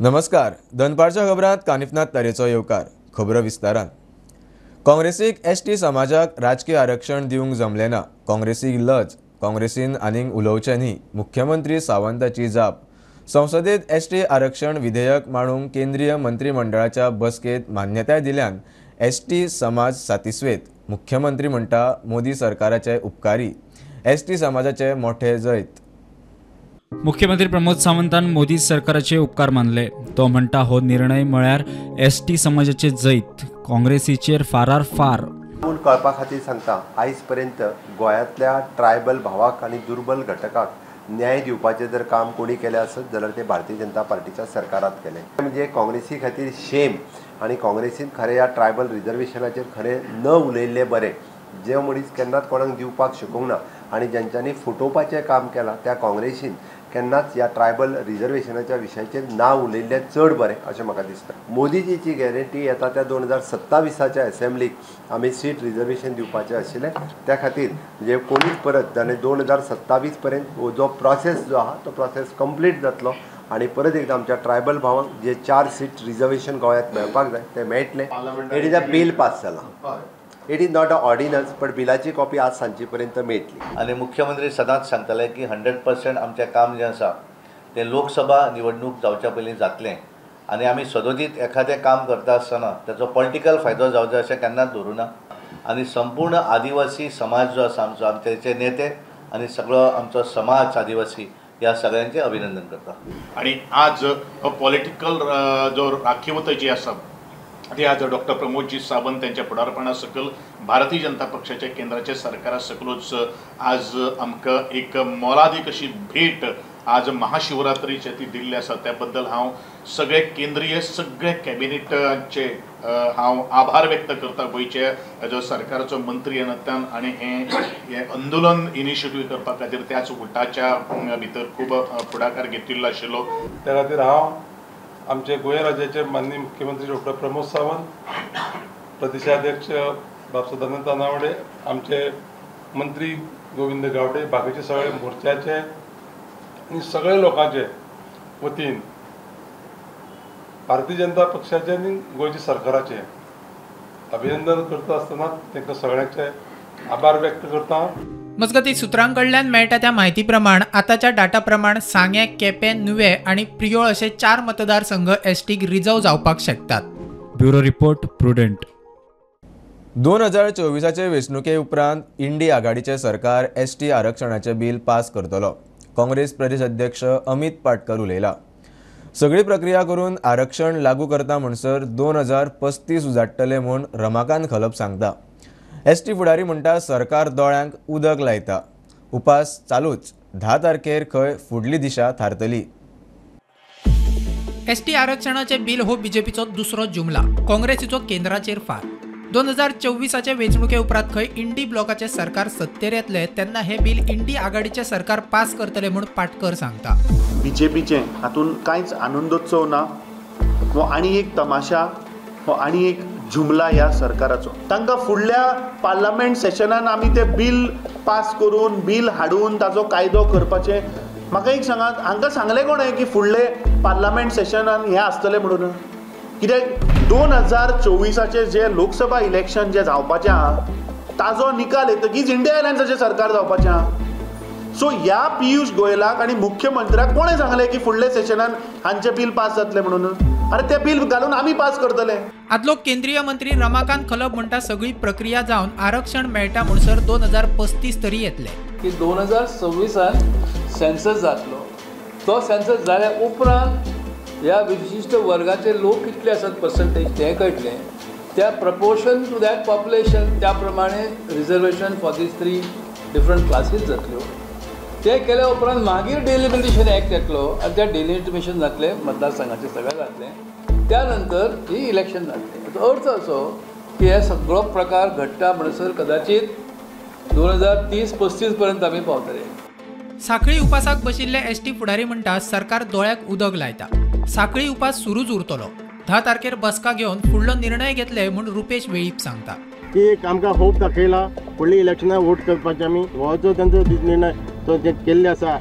नमस्कार. दनपारच्या खबरांत कानिफनाथ तरेचो येवकार. खबरो विस्तारान. काँग्रेसीक एसटी समाजाक राजकीय आरक्षण दिवंक जमले ना. काँग्रेसीक लज. काँग्रेसीन आनीक उलोवचें न्ही. मुख्यमंत्री सावंताची जाप. संसदेत एसटी आरक्षण विधेयक मांडूंक केंद्रीय मंत्रिमंडळाच्या बसकेत मान्यताय दिल्यान एसटी समाज सातिस्वेत. मुख्यमंत्री म्हणटा मोदी सरकाराचे उपकारी. एसटी समाजाचे मोठे जैत. मुख्यमंत्री प्रमोद सावंतान मोदी सरकाराचे उपकार मानले. तो म्हणटा हो निर्णय म्हळ्यार एसटी समाजाचे जैत. काँग्रेसीचेर फारार फार. पूण कळपा खातीर सांगता, आयज पर्यंत गोंयांतल्या ट्रायबल भावाक आनी दुर्बल घटकाक न्याय दिवपाचें जर काम कोणी केलें आसत जाल्यार ते भारतीय जनता पार्टीच्या सरकारात केलें. म्हणजे काँग्रेसी खातीर शेम आनी काँग्रेसीन खरें ह्या ट्रायबल रिजर्वेशनाचेर खरें न उलयल्लें बरें. जे मनीस केन्नाच कोणाक दिवपाक शिकोवंक ना आनी ज्यांच्यांनी फुटोवपाचें काम केलां त्या काँग्रेसीन केन्नाच ह्या ट्रायबल रिजर्वेशनाच्या विशयाचेर नांव उलयल्लें चड बरें अशें म्हाका दिसता. मोदीजीची गॅरंटी येता त्या 2027च्या एसेंब्लीक आमी सीट रिजर्वेशन दिवपाचें आशिल्लें. त्या खातीर म्हणजे कोणीच परत जाणें 2027 पर्यंत जो प्रोसेस जो आहा तो प्रोसेस कंप्लीट जातलो आनी परत एकदां आमच्या ट्रायबल भावांक जे 4 सीट रिजर्वेशन गोंयांत मेळपाक जाय ते मेळटलें. It is a bill pass जाला. It is not a ordinance but बिलाची कॉपी आज सांजे पर्यंत मेळटली. आणि मुख्यमंत्री सदांच सांगताले की 100% आमचें काम जें आसा तें लोकसभा निवडणूक जावच्या पयलीं जातलें आनी आमी सदोदीत एखादें काम करता आसतना ताचो पॉलिटिकल फायदो जावचो अशें केन्नाच धरूना. आनी संपूर्ण आदिवासी समाज जो आसा आमचे नेते आनी सगळो आमचो समाज आदिवासी ह्या सगळ्यांचें अभिनंदन करता. आणि आज पॉलिटिकल जो राखीवता जी आसा ती आज डॉक्टर प्रमोदजी सावंत यांच्या फुडारपणा सकल भारतीय जनता पक्षाच्या केंद्राच्या सरकारा सकलूच आज आमकां एक मोलादीक अशी भेट आज महाशिवरात्रीचे ती दिल्ली आसा. त्या बद्दल हांव सगळे केंद्रीय सगळे कॅबिनेटाचे हांव आभार व्यक्त करता. गोंयचे जो सरकाराचो मंत्री येनात्यान आनी हे आंदोलन इनिशिएटीव करपा खातीर त्याच गुटाच्या भितर खूब फुडाकार घेतिल्लो आशिल्लो. त्या खातीर हांव आमचे गोंय राज्याचे माननीय मुख्यमंत्री डॉक्टर प्रमोद सावंत, प्रदेशाध्यक्ष बापू तानावडे, आमचे मंत्री गोविंद गावडे, बाकीचे सगळे मोर्चाचे आणि सगळे लोकांचे वतीन भारतीय जनता पक्षाचे आणि गोंयच्या सरकाराचे अभिनंदन करता आसतना तांकां सगळ्यांचे आभार व्यक्त करता. मजगती सुत्रांकडल्यान मेळटा त्या म्हायती प्रमाण आताच्या डाटा प्रमाण सांगे, केपें, नुवें आनी प्रियोळ असे 4 मतदारसंघ एसटीक रिजर्व जावपाक शकतात. Bureau report prudent. 2024चे वेंचणुके उपरांत इंडी आघाडीचे सरकार एसटी आरक्षणाचे बिल पास करतलो. काँग्रेस प्रदेश अध्यक्ष अमित पाटकर उलयला. सगळी प्रक्रिया करून आरक्षण लागू करता म्हणसर 2035 उजाडटले म्हूण रमाकांत खलप सांगता. एसटी फुडारी म्हणटा सरकार दोळ्यांक उदक लायता. उपास चालूच. 10 तारखेर खंय फुडली दिशा थारतली. एसटी आरक्षणाचे बिल हो बीजेपीचो दुसरो जुमला. काँग्रेसीचो केंद्राचेर फार. 2024चे वेंचणुके उपरांत खंय इंडी ब्लॉकाचे सरकार सत्तेर येतले तेन्ना हे बिल इंडी आघाडीचे सरकार पास करतले म्हूण पाटकर सांगता. बीजेपीचे हातून कांयच आनंदोत्सव ना. हो आनी एक तमाशा, हो आनी एक जुमला ह्या सरकाराचो. तांकां फुडल्या पार्लमेंट सेशनान आमी ते बिल पास करून बिल हाडून ताचो कायदो करपाचे. म्हाका एक सांगात, हांकां सांगलें कोणें की फुडले पार्लमेंट सेशनान हें आसतलें म्हणून? कित्याक 2024चे जे लोकसभा इलेक्शन जे जावपाचें आहा ताजो निकाल येतकीच इंडिया अलायन्साचें सरकार जावपाचें आहा. सो ह्या पियुष गोयलाक आनी मुख्यमंत्र्याक कोणें सांगलें की फुडले सेशनान हांचें बिल पास जातलें म्हणून? अरे ते बिल घालून आमी पास करतले. आदलो केंद्रीय मंत्री रमाकांत खलप म्हणटा सगळी प्रक्रिया जावन आरक्षण मेळटा म्हणसर 2035 तरी येतले. की 2026 सेन्सस जातलो. तो सेन्सस जाल्या उपरांत ह्या विशिश्ट वर्गाचे लोक कितले आसात पर्संटेज तें कळटलें. त्या प्रपोर्शन टू दॅट पॉप्युलेशन त्या प्रमाणे reservation for these 3 different classes जातल्यो. ते केल्या उपरांत मागीर डेलिमिटेशन एक्ट येतलो आनी त्या डेलिमिटेशन जातलें मतदारसंघाचें सगळें जातलें. त्या नंतर ही इलेक्शन जातलें. हाचो अर्थ असो की हे सगळो प्रकार घडटा म्हणसर कदाचित 2030-35 पर्यंत आमी पावतले. साखळी उपासाक बशिल्ले एसटी फुडारी म्हणटा सरकार दोळ्याक उदक लायता. साखळी उपास सुरूच उरतलो. 10 तारखेर बसका घेवन फुडलो निर्णय घेतले म्हूण रुपेश वेळीप सांगता. की आमकां होप दाखयला फुडली इलेक्शनां वोट करपाचें आमी. हो जो तांचो निर्णय तो केल्ले आसा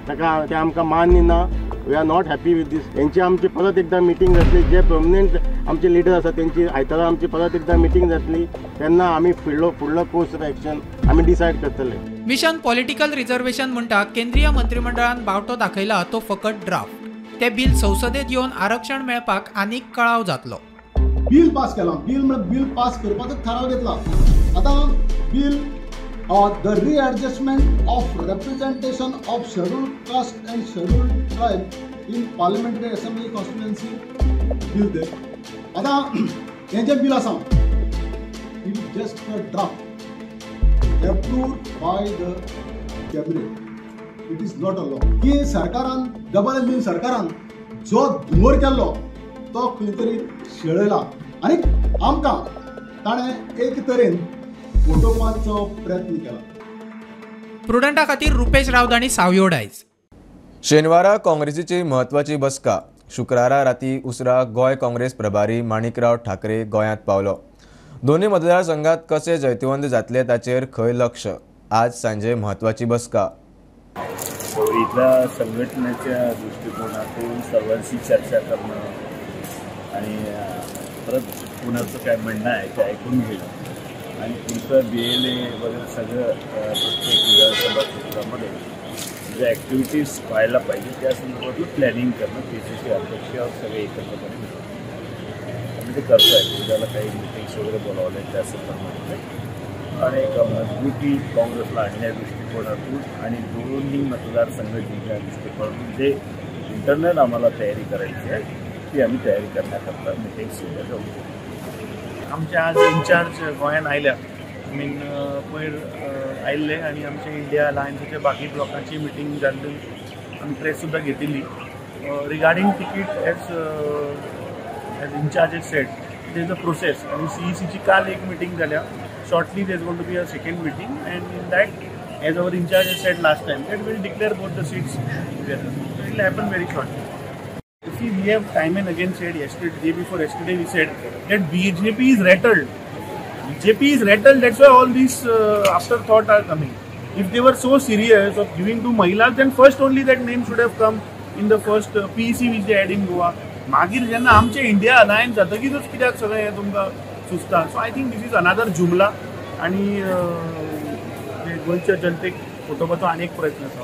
ताका ते आमकां मान्य ना we are not happy with this. यांची आमची परत एकदा मिटींग जातली, जे परमनंट आमचे लिडर आसा त्यांची आयतारा आमची परत एकदा मिटींग जातली, तेन्ना आमी फुडलो कोर्स ऑफ एक्शन आमी डिसायड करतले. मिशन पॉलिटिकल रिझर्वेशन म्हणटा केंद्रीय मंत्रिमंडळान बावटो दाखयला तो फकत ड्राफ्ट. ते बिल संसदेत येवन आरक्षण मेळपाक आनीक कळाव जातलो. बिल पास केला, बिल पास करपाचो थाराव घेतला. आता bill the readjustment of representation of scheduled caste and scheduled tribe in parliamentary assembly constituency bill ते. आता हे जे बिल आसा it is just a draft approved by the cabinet. It is not a law. की सरकारान double engine सरकारान जो धुंवर केल्लो तो खंय तरी शेळयला आनी आमकां ताणें एक तरेन फटोवपाचो प्रयत्न केला. प्रुडंटा खातीर रुपेश रावत सावयोड आयज. शेनवारा काँग्रेसीची म्हत्वाची बसका. शुक्रारा राती उसरा गोंय काँग्रेस प्रभारी माणिकराव ठाकरे गोंयांत पावलो. दोन्ही मतदारसंघात कसे जैतवंत जातले ताचेर खंय लक्ष. आज सांजे म्हत्वाची बसका. इथल्या संघटनेच्या दृष्टिकोनातून सर्वांशी चर्चा करणं आणि परत कुणाचं काय म्हणणं आहे ते ऐकून घेणं आणि तुमचं BLA वगैरे सगळं प्रत्येक विधानसभा क्षेत्रामध्ये ज्या ॲक्टिव्हिटीज व्हायला पाहिजे त्या संदर्भातलं प्लॅनिंग करणं PCC अध्यक्षावर सगळे एकत्रपणे म्हणजे करतो आहे. उद्याला काही मिटिंग्स वगैरे बोलावले त्या संदर्भामध्ये आणि एक मजबूती काँग्रेसला आणण्या दृष्टिकोनातून आणि दोन्ही मतदारसंघ जिंकण्या दृष्टिकोनातून जे इंटरनल आम्हाला तयारी करायची आहे ती आम्ही तयारी करण्याकरता मिटिंग्स उद्या जाऊ. आमचे आज इंचार्ज गोंयान आयल्या मीन पयर आयिल्ले आनी आमचे इंडिया अलायन्साच्या बाकी ब्लॉकांची मिटींग जाल्ली आमी प्रेस सुद्दां घेतिल्ली regarding ticket as incharge said there is a process आनी CECची काल एक मिटींग जाल्या. Shortly there is going to be a second meeting and in that, as our incharge said last time, that we will declare both the seats together. So it will happen very shortly. You see, we have time and again said yesterday, day before yesterday, we said that BJP is rattled. BJP is rattled, that's why all these afterthought are coming. If they were so serious of giving to Mahilas, then first only that name should have come in the first PEC which they had in Goa. मागीर जेन्ना आमचे India alliance जातकीच कित्याक सगळें हें तुमकां सुचता. So I think this is another जुमला आनी गोंयच्या जनतेक फटोवपाचो आनी एक प्रयत्न आसा.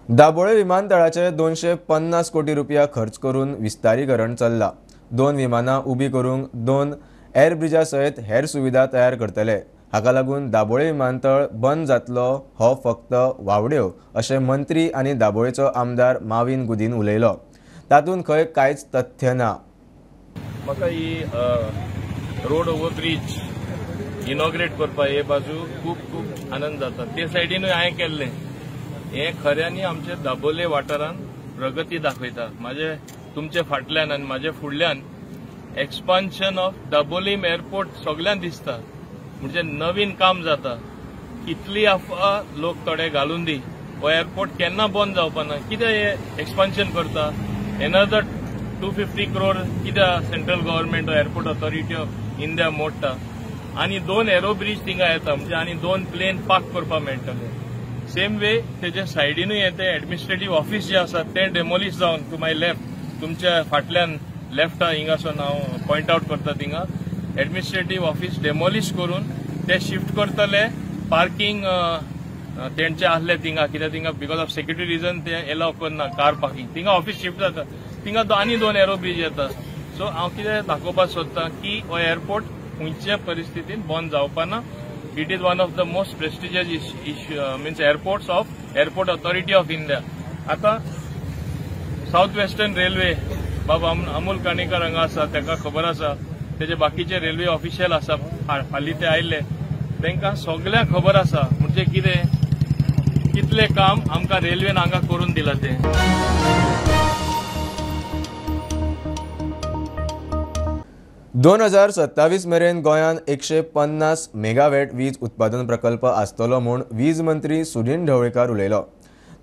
दाबोळे विमानतळाचे 250 कोटी रुपया खर्च करून विस्तारीकरण चल्ला. 2 विमानां उबी करूंक 2 एअर ब्रिजा सयत हेर सुविधा तयार करतले. हाका लागून दाबोळे विमानतळ बंद जातलो हो फक्त वावड्यो अशें मंत्री आनी दाबोळेचो आमदार माविन गुदीन उलयलो. तातूंत खंय कांयच तथ्य ना. म्हाका ही रोड ओव्हरब्रिज इनॉग्रेट करपाक हे बाजू खूब आनंद जाता. ते सायडीनूय हांवें केल्लें. हें खऱ्यांनी आमचे दाबोळे वाठारांत प्रगती दाखयता. म्हाजे तुमचे फाटल्यान आनी म्हाजे फुडल्यान एक्सपान्शन ऑफ दाबोळे एअरपोर्ट सगळ्यांक दिसता. म्हणजे नवीन काम जाता. कितली अफवा लोक थोडे घालून दी हो एअरपोर्ट केन्ना बंद जावपा ना. कित्याक हे एक्सपान्शन करता. एनदर 250 करोड कित्याक central government airport authority of India मोडटा आनी 2 एरो ब्रिज थिंगा येता म्हणजे आनी 2 प्लेन पार्क करपाक मेळटले. सेम वे तेजे सायडीनूय येते एडमिनिस्ट्रेटिव्ह ऑफिस जे आसा ते डेमोलिश जावन टू माय लेफ्ट तुमच्या फाटल्यान लेफ्टा हिंगासून हांव पॉयंट आउट करता थिंगा एडमिनिस्ट्रेटिव्ह ऑफिस डेमोलिश करून ते शिफ्ट करतले पार्किंग तेंचे आसले थिंगा कित्याक थिंगा बिकॉज ऑफ सेक्युरिटी रिजन ते एलाव करना कार पार्किंग थिंगा ऑफिस शिफ्ट जाता. थिंगा आनी 2 एरो ब्रिज येता. सो हांव कितें दाखोवपाक सोदतां की हो एअरपोर्ट खंयच्या परिस्थितीन बंद जावपा ना. It is one of the most prestigious means airports of airport authority of India. आतां साऊथ वेस्टर्न रेल्वे बाबा अमोल काणेकर हांगा आसा ताका खबर आसा. तेजे बाकीचे रेल्वे ऑफिशियल आसा हालीं ते आयिल्ले तांकां सगळ्यांक खबर आसा म्हणजे कितें कितले काम आमकां रेल्वेन हांगा करून दिलां ते. 2027 मेरेन गोंयांत 150 मेगावॅट वीज उत्पादन प्रकल्प आसतलो म्हूण वीज मंत्री सुनील ढवळीकर उलयलो.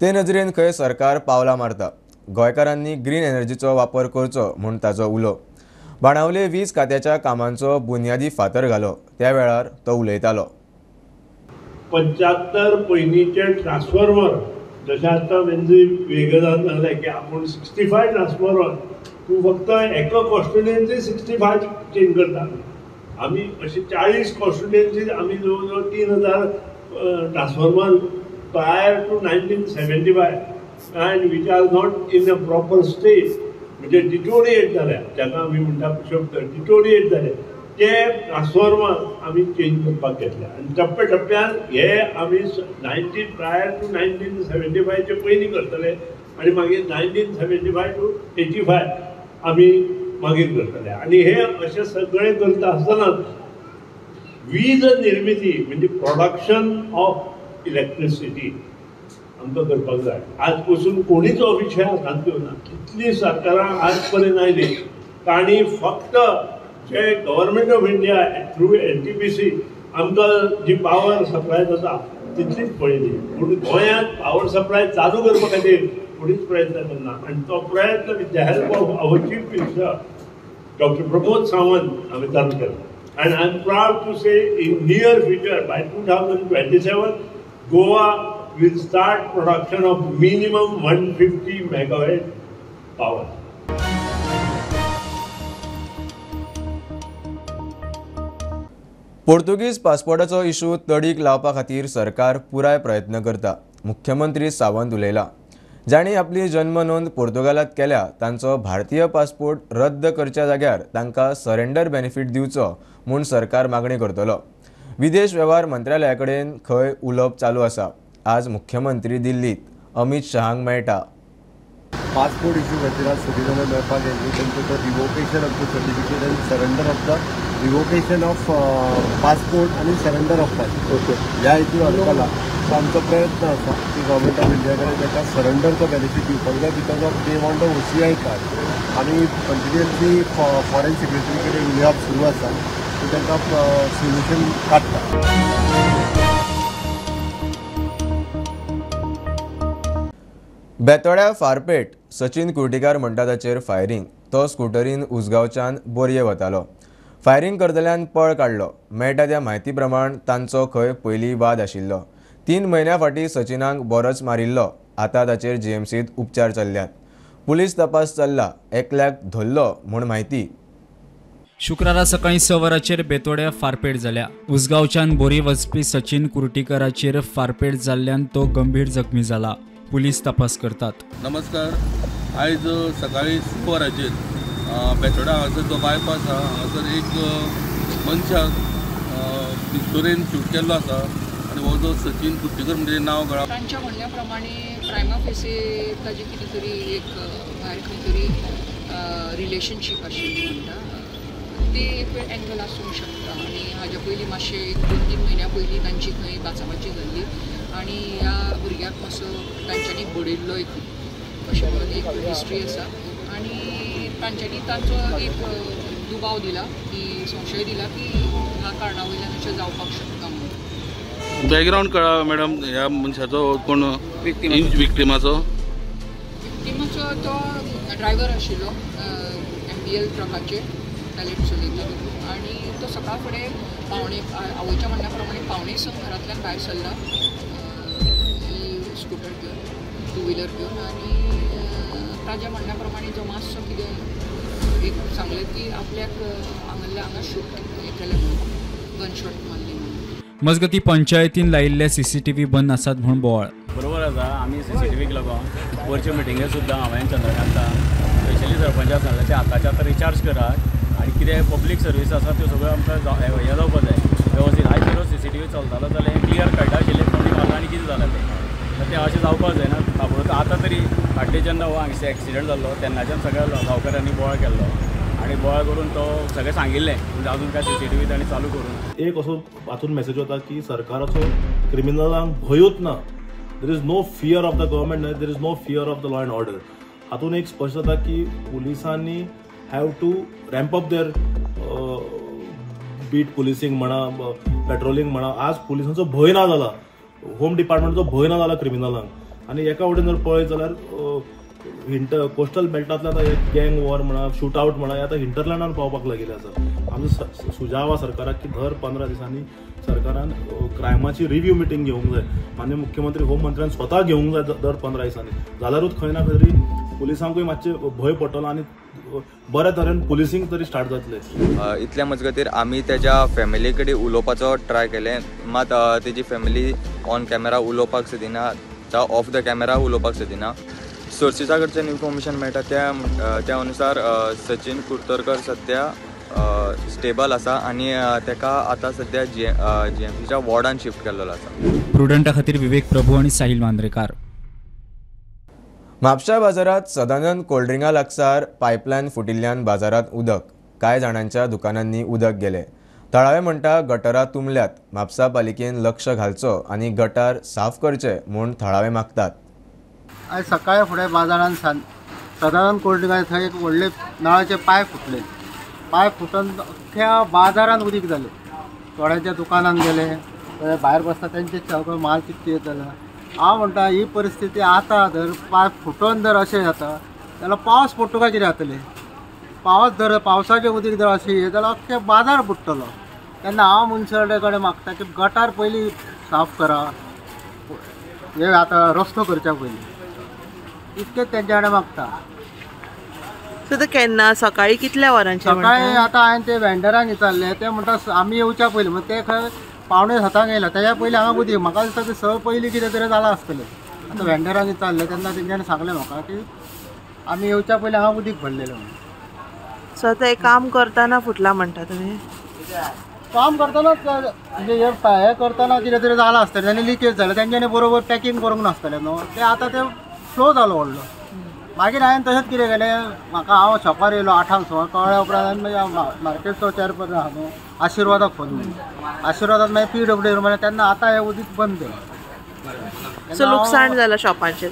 ते नजरेन खंय सरकार पावलां मारता. गोंयकारांनी ग्रीन एनर्जीचो वापर करचो म्हूण ताचो उलो. बाणावले वीज खात्याच्या कामांचो बुन्यादी फातर घालो त्या वेळार तो उलयतालो. 75 पयलींचे ट्रान्सफॉर्मर जशें आतां वेगळं जालें की आपूण 65 ट्रान्सफॉर्मर तूं फक्त एका कॉन्स्टिट्युएन्सी 65 चेंज करता. आमी अशे 40 कॉन्स्टिट्युएन्सी आमी जवळ जवळ 3000 transformer prior to 1975 and which are not in a proper state, म्हणजे डिटोरिएट जाल्या, जाका आमी म्हणटा शब्द डिटोरिएट जाले, ते ट्रान्सफॉर्मर आमी चेंज करपाक घेतले. आनी टप्प्या टप्प्यान हे आमी प्रायर टू 1975 चे पयलीं करतले आनी मागीर 1975 टू 85 आमी मागीर करतले. आनी हे अशें सगळें करता आसतना वीज निर्मिती म्हणजे प्रोडक्शन ऑफ इलेक्ट्रिसिटी आमकां करपाक जाय. आज पासून कोणीच हो विशय हातांत घेवना. कितली सरकारां आज पर्यंत आयली तांणी फक्त जे government of India through NTPC आमकां जी पावर सप्लाय जाता तितलीच पळयली. पूण गोंयांत पावर सप्लाय चालू करपा खातीर कोणीच प्रयत्न करना. आनी तो प्रयत्न with the help of our chief minister doctor Pramod Sawant हांवें चालू केला. And I'm proud to say in near future by 2027 Goa will start production of minimum 150 megawatt power. Portuguese पासपोर्टाचो issue तडीक लावपा खातीर सरकार पुराय प्रयत्न करता. मुख्यमंत्री सावंत उलयला. जाणी आपली जन्म नोंद पोर्तुगालात केल्या तांचो भारतीय पासपोर्ट रद्द करच्या जाग्यार तांकां सरेंडर बेनिफीट दिवचो म्हूण सरकार मागणी करतलो. विदेश वेव्हार मंत्रालया कडेन खंय उलोवप चालू आसा. आज मुख्यमंत्री दिल्लीत अमित शहांक मेळटा. पासपोर्ट इशू खातीर आज सगळीं मेळपाक येयली. तेंचो तो रिवोकेशन ऑफ द सर्टिफिकेट आनी surrender of the revocation of passport आनी सरेंडर ऑफ पासपोर्ट ह्या हेतून अडकला. सो आमचो प्रयत्न आसा की गव्हर्मेंट ऑफ इंडिया कडेन ताका सरेंडरचो बेनिफीट दिवपाक जाय. Because of they want a OCI card आनी कंटिन्युअसली फॉरेन सेक्रेटरी कडेन उलोवप सुरू आसा. सो तांकां सोल्युशन काडटा. बेतोड्या फारपेट सचिन कुर्टीकार म्हणटा ताचेर फायरींग. तो स्कुटरीन उसगांवच्यान बोरये वतालो. फायरींग करतल्यान पळ काडलो. मेळटा त्या म्हायती प्रमाण तांचो खंय पयलीं वाद आशिल्लो. 3 म्हयन्या फाटीं सचिनाक बोरोच मारिल्लो. आतां ताचेर GMCत उपचार चल्ल्यात. पुलीस तपास चल्ला. एकल्याक धरलो म्हूण म्हायती. शुक्रारा सकाळी 6 वरांचेर बेतोड्या फारपेट जाल्या. उसगांवच्यान बोरी वचपी सचिन कुर्टीकाराचेर फारपेट जाल्ल्यान तो गंभीर जखमी जाला. पुलीस तपास करतात. नमस्कार. आयज सकाळी 6 वरांचेर बेतोडा हांगासर जो बायपास आहा हांगासर एक मनशाक पिस्तोलेन शूट केल्लो आसा आनी हो जो सचिन कुर्टीकर म्हणजे नांव गळा. तांच्या म्हणल्या प्रमाणे प्रायमा फेसी ताजी कितें तरी एक भायर खंय तरी रिलेशनशीप आशिल्ली म्हणटा. ती एक एंगल आसूंक शकता. आनी हाज्या पयलीं मातशें 2-3 म्हयन्या पयलीं तांची खंय बाचाबाची जाल्ली आनी ह्या भुरग्याक मातसो तांच्यांनी बडयल्लो एक अशें म्हणून एक हिस्ट्री आसा. आनी तांच्यांनी तांचो एक दुबाव दिला की संशय दिला की ह्या कारणा वयल्यान अशें जावपाक शकता म्हणून. बॅकग्रावंड कळ्ळा मॅडम ह्या मनशाचो कोण विक्टिमाचो तो ड्रायव्हर आशिल्लो MPL ट्रकाचेर पॅलेट चलयतालो आनी तो सकाळ फुडें पावणे आवयच्या म्हणण्या प्रमाणे 5:30 घरांतल्यान भायर सरला स्कूटर घेवन 2 व्हिलर घेवन. आनी ताज्या म्हणण्या प्रमाणे जो मातसो कितें एक सांगलें की आपल्याक हांगांतल्या हांगा शूट केलें म्हणून गनशॉट मारली म्हणून. मजगती पंचायतीन लायिल्ले CCTV बंद आसात म्हूण बोवाळ. बरोबर आसा. आमी CCTVक लागून वरचे मिटिंगेक सुद्दां हांवें चंद्रकांता स्पेशली सरपंचाक सांगलें ते आतांच्या आतां रिचार्ज करात आनी कितें पब्लीक सर्वीस आसा त्यो सगळ्यो आमकां हें जावपाक जाय वेवस्थीत. आयज जर CCTV चलतालो जाल्यार हें क्लियर कळटा आशिल्लें कोणी मारला आनी कितें जालें तें अशें जावपाक जायना. ताबडतोब आतां तरी फाटले जेन्ना हो हांगसर एक्सिडंट जाल्लो तेन्नाच्यान सगळ्या गांवकाऱ्यांनी बोवाळ केल्लो आनी बोवाळ करून तो सगळें सांगिल्लें म्हणजे अजून काय CCTV तांणी चालू करून. एक असो हातून मेसेज वता की सरकाराचो क्रिमिनलांक भंयूच ना. There is no fear of the government, there is no fear of the law and order. हातून एक स्पश्ट जाता की पुलिसांनी have to ramp up their beat policing म्हणा पेट्रोलिंग म्हणा. आज पुलिसांचो भंय ना जाला. होम डिपार्टमेंटाचो भंय ना जाला क्रिमिनलांक. आनी एका वटेन जर पळयत जाल्यार कोस्टल बेल्टांतल्यान गँग वॉर म्हणा शूट आवट म्हणा आतां हिंटरलँडान पावपाक लागिल्ले आसा. आमचं सुजाव आहा सरकाराक की दर 15 दिसांनी सरकारान क्रायमाची रिव्ह्यू मिटींग घेवंक जाय. माननीय मुख्यमंत्री होम मंत्र्यान स्वता घेवंक जाय दर 15 दिसांनी. जाल्यारूच खंय ना खंय तरी पुलिसांकूय मातशें भंय पडटलो आनी बऱ्या तरेन पुलिसींग तरी स्टार्ट जातलें. इतल्या मजगतीर आमी तेज्या फॅमिली कडेन उलोवपाचो ट्राय केलें, मात तेजी फॅमिली ऑन कॅमेरा उलोवपाक सोदिना, जावं ऑफ द कॅमेरा उलोवपाक सोदिना. सोर्सिसा कडच्यान इन्फॉर्मेशन मेळटा त्या अनुसार सचिन कुर्तरकर सद्या स्टेबल आसा आनी तेका आतां सद्या GMCच्या वॉर्डान शिफ्ट केल्लो आसा. प्रुडंटा खातीर विवेक प्रभू आनी साहिल मांद्रेकार. म्हापशा बाजारात सदानंद कोल्ड्रिंका लागसार पायपलायन फुटिल्ल्यान बाजारात उदक. कांय जाणांच्या दुकानांनी उदक गेले. थळावे म्हणटा गटारां तुंबल्यात. म्हापसा पालिकेन लक्ष घालचो आनी गटार साफ करचे म्हूण थळावे मागतात. आयज सकाळी फुडें बाजारांत सदानंद कोल्ड्रिंका थंय एक व्हडले नळाचे पायप फुटले. पायप फुटून अख्ख्या बाजारांत उदीक जालें. थोड्यांच्या दुकानांत गेले, थोडे भायर बसता तेंचे सगळो माल चिकचे येत जालो. हांव म्हणटा ही परिस्थिती आतां जर पायप फुटोवन जर अशें जाता जाल्यार पावस पडटो काय कितें जातलें. पावसाचें उदीक जर अशें येत जाल्यार अख्खे बाजार बुडटलो. तेन्ना हांव मुन्सिपालिटी कडेन मागता की गटार पयलीं साफ करा, हे आतां रस्तो करच्या पयलीं इतकेंच तेंच्या कडेन मागता. सो ते केन्ना सकाळी कितल्या वरांचे? सकाळी आतां हांवें ते वेंडरांक विचारलें, ते म्हणटा आमी येवच्या पयलीं म्हणजे ते खंय 5:30 येयला, तेच्या पयलीं हांगा उदीक. म्हाका दिसता की स पयलीं कितें तरी जालां आसतलें. आतां वेंडरांक विचारलें तेन्ना तेंच्यांनी सांगलें म्हाका की आमी येवच्या पयलीं हांगा उदीक भरलेलें म्हणून. सो ते काम करतना फुटला म्हणटा तुमी? काम करतना म्हणजे हे करतना कितें तरी जालां आसतलें, तेन्ना लिकेज जालें. तेंच्यांनी बरोबर पॅकींग करूंक नासतलें न्हू, ते आतां ते फ्लो जालो व्हडलो. मागीर हांवें तशेंच कितें केलें, म्हाका हांव शॉपार येयलो 8 सुमार, कळ्ळ्या उपरांत मागीर मार्केटचो चेअरपर्सन आहा न्हू आशिर्वादाक फोन केलो. आशिर्वादाक मागीर PWD म्हणलें, तेन्ना आतां हें उदीक बंद केलें. सो लुकसाण जालां शॉपांचें?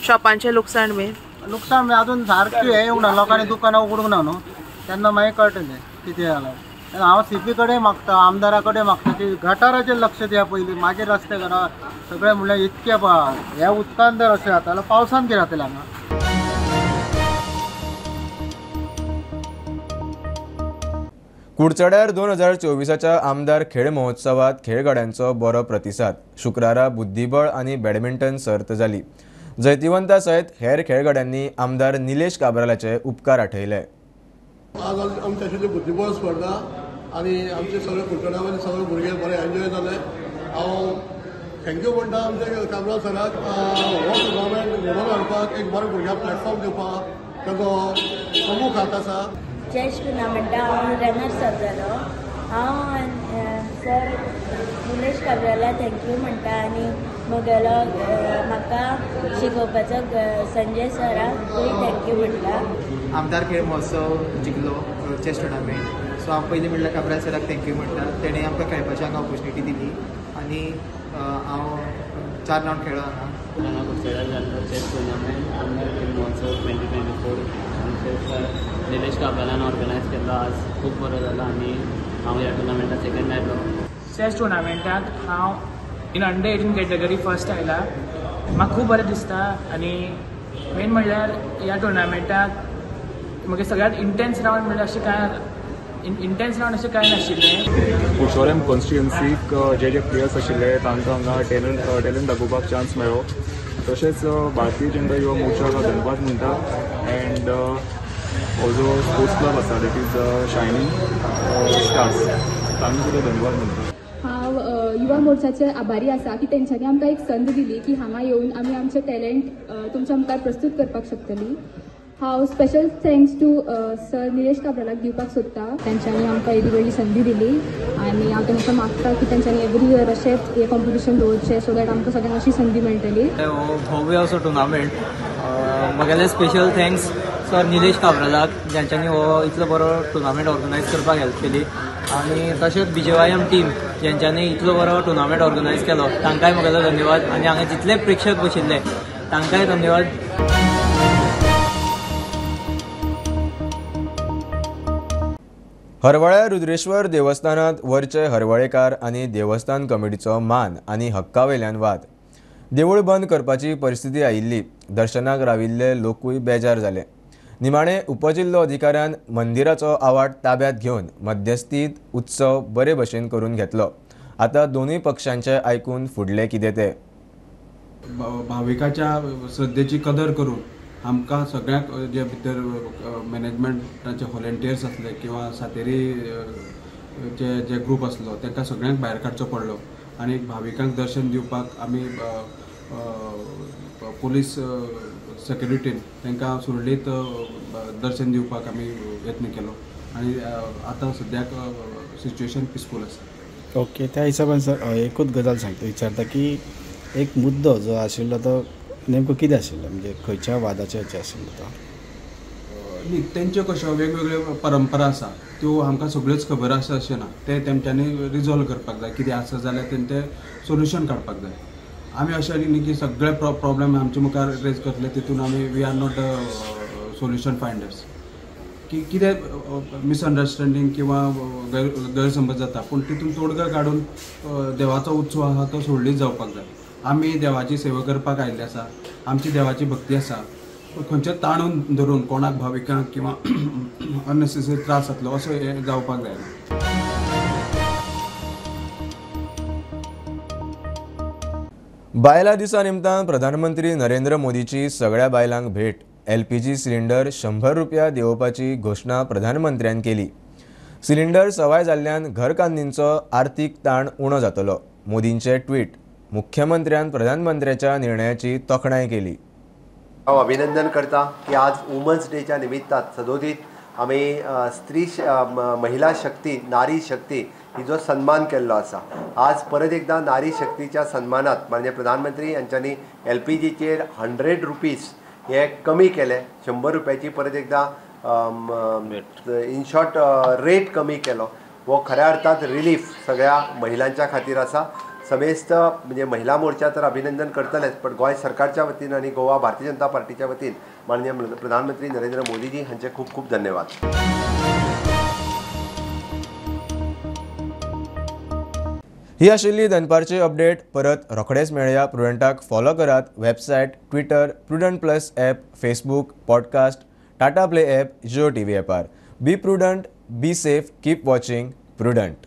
शॉपांचें लुकसाण बी? लुकसाण बी अजून सारकी हें येवंक ना, लोकांनी दुकानां उगडूंक ना न्हू, तेन्ना मागीर कळटलें कितें जालां. हांव CP कडेन मागता, आमदारा कडेन मागता की गटाराचेर लक्ष दिया पयलीं, मागीर रस्ते करा. सगळें म्हणल्यार इतकें ह्या उदकान जर अशें जाता जाल्यार पावसान कितें जातलें हांगा. कुडचड्यार 2024च्या आमदार खेळ महोत्सवात खेळगड्यांचो बरो प्रतिसाद. शुक्रारा बुद्धीबळ आनी बॅडमिंटन सर्त जाली. जैतिवंता सयत हेर खेळगड्यांनी आमदार निलेश काब्रालाचे उपकार आठयले. आज आमची आशिल्ली बुद्धीबळ स्पर्धा आनी आमचे सगळे कुडचड्यावयले सगळे भुरगे बरे एन्जॉय जाले. हांव थँक्यू म्हणटा आमचे काब्राल सराक हो टुर्नामेंट घडोवन हाडपाक, एक बरो भुरग्यांक प्लॅटफॉर्म दिवपाक ताचो प्रमुख हात आसा. चॅस टुर्नामेंटाक हांव रनर सब जालो. हांव सर निलेश काब्राला थँक्यू म्हणटा आनी म्हाका शिकोवपाचो संजय सराकूय थँक्यू म्हणटा. आमदार खेळ महोत्सव जिखलो चॅस टुर्नामेंट, सो हांव पयलीं म्हणल्यार काब्राल सराक थँक्यू म्हणटा. तेणें आमकां खेळपाची हांगा ऑपॉर्च्युनिटी दिली आनी हांव 4 रावंड खेळ्ळो हांगा. हांगा कुडचड्यार जाल्लो चॅस टुर्नामेंट आमदार खेळ महोत्सव 2024 आमचे सर निलेश काब्रालान ऑर्गनायज केल्लो. आज खूब बरो जालो आनी हांव ह्या टुर्नामेंटाक सेकंड आयलो. चॅस टुर्नामेंटाक हांव इन अंडर 18 कॅटेगरी फर्स्ट आयला. म्हाका खूब बरें दिसता आनी मेन म्हणल्यार ह्या टुर्नामेंटाक म्हगे सगळ्यांत इंटेन्स रावंड म्हणल्यार अशें कांय नाशिल्लें. कुडचड्यार कॉन्स्टिट्युएन्सीक जे प्लेयर्स आशिल्ले तांकां हांगा टॅलंट दाखोवपाक चान्स मेळ्ळो. तशेंच भारतीय जनता युवा मोर्चाक हांव धन्यवाद म्हणटा. एंड हो जो स्पोर्ट्स क्लब आसा दॅट इज शायनींग स्टार्स, तांकां सुद्दां धन्यवाद म्हणटा. हांव युवा मोर्चाचे आभारी आसा की तेंच्यांनी आमकां एक संद दिली की हांगा येवन आमी आमचे टॅलंट तुमच्या मुखार प्रस्तूत करपाक शकतलीं. हांव special thanks to sir Nilesh काब्रालाक दिवपाक सोदता. तेंच्यांनी आमकां एदी व्हडली संदी दिली आनी हांव तेंकां मागता की तेंच्यांनी एवरी इयर अशेंच हे कॉम्पिटिशन दवरचें सो दॅट आमकां सगळ्यांक अशी संदी मेळटली. हो भव्य असो टुर्नामेंट. म्हगेले स्पेशल थँक्स सर निलेश काब्रालाक, जांच्यांनी हो इतलो बरो टुर्नामेंट ऑर्गनायज करपाक हेल्प केली. आनी तशेंच BJYM टीम जेंच्यांनी इतलो बरो टुर्नामेंट ऑर्गनायज केलो तांकांय म्हगेलो धन्यवाद. आनी हांगा जितले प्रेक्षक बशिल्ले तांकांय धन्यवाद. हरवळ्या रुद्रेश्वर देवस्थानात वरचे हरवळेकार आनी देवस्थान कमिटीचो मान आनी हक्का वयल्यान वाद. देवूळ बंद करपाची परिस्थिती आयिल्ली. दर्शनाक राविल्ले लोकूय बेजार जाले. निमाणे उपजिल्लो अधिकाऱ्यान मंदिराचो आवाड ताब्यात घेवन मध्यस्थीत उत्सव बरे भशेन करून घेतलो. आता दोनूय पक्षांचे आयकून फुडले कितें ते. भाविकाच्या श्रद्धेची कदर करून आमकां सगळ्यांक जे भितर मॅनेजमेंटाचे व्हॉलंटियर्स आसले किंवा सातेरी जे ग्रूप आसलो तांकां सगळ्यांक भायर काडचो पडलो आनी भाविकांक दर्शन दिवपाक आमी पुलीस सेक्युरिटीन तांकां सुरळीत दर्शन दिवपाक आमी यत्न केलो आनी आतां सद्याक सिच्युएशन पिसफूल आसा. ओके, त्या हिशोबान सर एकूच गजाल सांगता विचारता की एक मुद्दो जो आशिल्लो तो नेमको कितें आशिल्लो, म्हणजे खंयच्या वादाचेर हेचे आशिल्लो तो? तेंच्यो कश्यो वेगवेगळ्यो परंपरा आसा त्यो आमकां सगळ्योच खबर आसा अशें ना. ते तेंच्यांनी रिजॉल्व करपाक जाय. कितें आसा जाल्यार तेंचे सोल्युशन काडपाक जाय. आमी अशें न्ही की सगळे प्रॉब्लेम आमचे मुखार रेज करतले तितून आमी we are not solution finders. की कितें मिसअंडरस्टँडींग किंवा गैरसमज जाता पूण तितून तोडगा काडून देवाचो उत्सव आसा तो सोडलीत जावपाक जाय. आमी देवाची सेवा करपाक आयिल्ले आसा, आमची देवाची भक्ती आसा. खंयचेच ताणून धरून कोणाक भाविकांक किंवा अननेसेसरी त्रास जातलो असो हें जावपाक जायना. बायलां दिसा निमतान प्रधानमंत्री नरेंद्र मोदीची सगळ्या बायलांक भेट. LPG सिलिंडर 100 रुपया देंवोवपाची घोशणा प्रधानमंत्र्यान केली. सिलिंडर सवाय जाल्ल्यान घरकान्नींचो आर्थीक ताण उणो जातलो. मोदींचे ट्वीट. मुख्यमंत्र्यान प्रधानमंत्र्याच्या निर्णयाची तोखणाय केली. हांव अभिनंदन करता की आज वुमन्स डेच्या निमित्तान सदोदीत आमी स्त्री महिला शक्ती नारी शक्ती हिजो सन्मान केल्लो आसा. आज परत एकदा नारी शक्तीच्या सन्मानात म्हणजे प्रधानमंत्री यांच्यांनी LPGचेर 100 रुपीज हे कमी केले. 100 रुपयाची परत एकदा इन शॉर्ट रेट कमी केलो. हो खऱ्या अर्थात रिलीफ सगळ्या महिलांच्या खातीर आसा. समेस्त म्हणजे महिला मोर्चा तर अभिनंदन करतलेच पण गोंय सरकारच्या वतीन आणि गोवा भारतीय जनता पार्टीच्या वतीन माननीय प्रधानमंत्री नरेंद्र मोदीजी हांचे खूब खूब धन्यवाद. ही आशिल्ली दनपारची अपडेट. परत रोखडेच मेळया. प्रुडंटाक फॉलो करात. Website, Twitter, Prudent plus app, Facebook, podcast, Tata play app, Jio TV ॲपार. Be Prudent, be safe, keep watching prudent.